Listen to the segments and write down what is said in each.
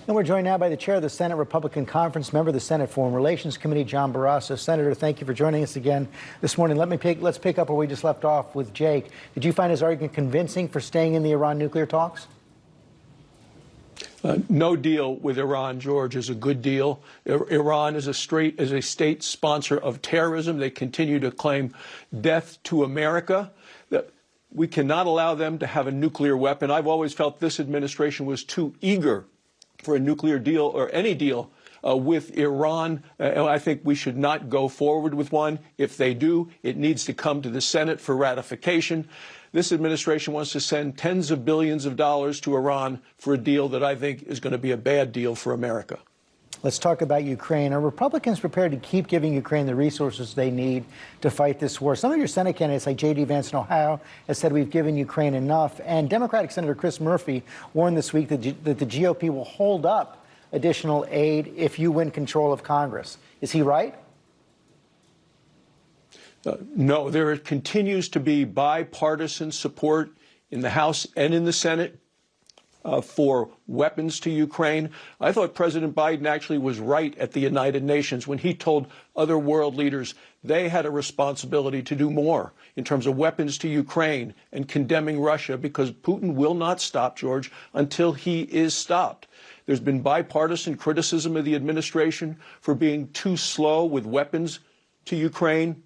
And we're joined now by the chair of the Senate Republican Conference, member of the Senate Foreign Relations Committee, John Barrasso. Senator, thank you for joining us again this morning. Let's pick up where we just left off with Jake. Did you find his argument convincing for staying in the Iran nuclear talks? No deal with Iran, George, is a good deal. Iran is a state sponsor of terrorism. They continue to claim death to America. We cannot allow them to have a nuclear weapon. I've always felt this administration was too eager for a nuclear deal or any deal with Iran. I think we should not go forward with one. If they do, it needs to come to the Senate for ratification. This administration wants to send tens of billions of dollars to Iran for a deal that I think is going to be a bad deal for America. Let's talk about Ukraine. Are Republicans prepared to keep giving Ukraine the resources they need to fight this war? Some of your Senate candidates, like J.D. Vance in Ohio, has said we've given Ukraine enough. And Democratic Senator Chris Murphy warned this week that the GOP will hold up additional aid if you win control of Congress. Is he right? No, there continues to be bipartisan support in the House and in the Senate for weapons to Ukraine. I thought President Biden actually was right at the United Nations when he told other world leaders they had a responsibility to do more in terms of weapons to Ukraine and condemning Russia, because Putin will not stop, George, until he is stopped. There's been bipartisan criticism of the administration for being too slow with weapons to Ukraine.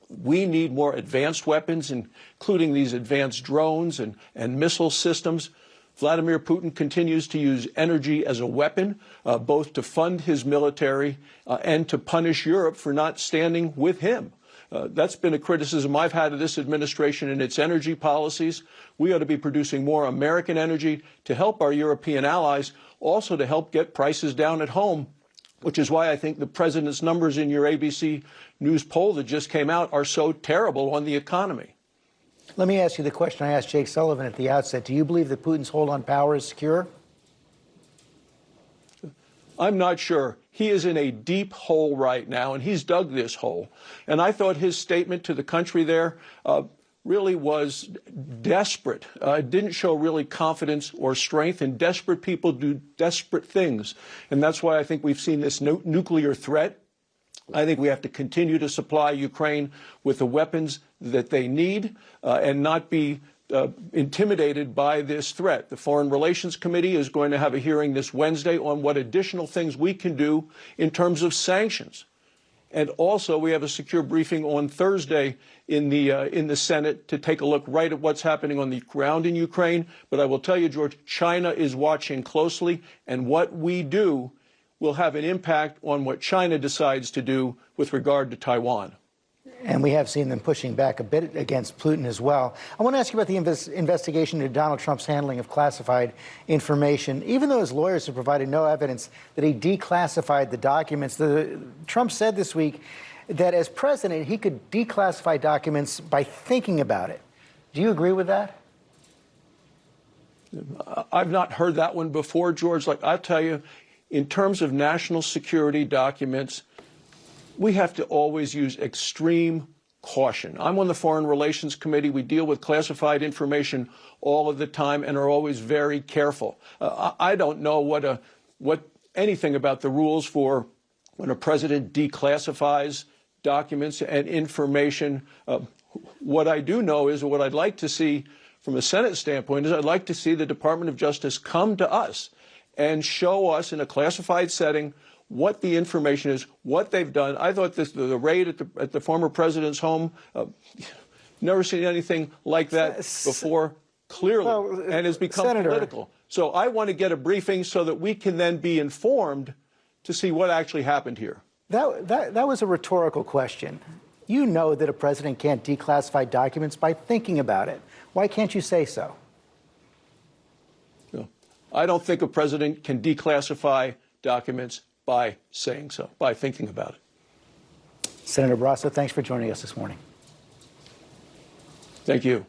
We need more advanced weapons, including these advanced drones and missile systems. Vladimir Putin continues to use energy as a weapon, both to fund his military and to punish Europe for not standing with him. That's been a criticism I've had of this administration and its energy policies. We ought to be producing more American energy to help our European allies, also to help get prices down at home, which is why I think the president's numbers in your ABC News poll that just came out are so terrible on the economy. Let me ask you the question I asked Jake Sullivan at the outset. Do you believe that Putin's hold on power is secure? I'm not sure. He is in a deep hole right now, and he's dug this hole. And I thought his statement to the country there really was desperate. It didn't show really confidence or strength, and desperate people do desperate things. And that's why I think we've seen this nuclear threat. I think we have to continue to supply Ukraine with the weapons that they need and not be intimidated by this threat. The Foreign Relations Committee is going to have a hearing this Wednesday on what additional things we can do in terms of sanctions. And also, we have a secure briefing on Thursday in the Senate to take a look right at what's happening on the ground in Ukraine. But I will tell you, George, China is watching closely, and what we do will have an impact on what China decides to do with regard to Taiwan. And we have seen them pushing back a bit against Putin as well. I want to ask you about the investigation into Donald Trump's handling of classified information. Even though his lawyers have provided no evidence that he declassified the documents, Trump said this week that as president, he could declassify documents by thinking about it. Do you agree with that? I've not heard that one before, George. Like, I'll tell you, in terms of national security documents, we have to always use extreme caution. I'm on the Foreign Relations Committee. We deal with classified information all of the time and are always very careful. I don't know what anything about the rules for when a president declassifies documents and information. What I do know is, what I'd like to see from a Senate standpoint is, I'd like to see the Department of Justice come to us and show us in a classified setting what the information is, what they've done. I thought the raid at the former president's home, never seen anything like that before, clearly, and has become political. So I want to get a briefing so that we can then be informed to see what actually happened here. That was a rhetorical question. You know that a president can't declassify documents by thinking about it. Why can't you say so? I don't think a president can declassify documents by saying so, by thinking about it. Senator Barrasso, thanks for joining us this morning. Thank you.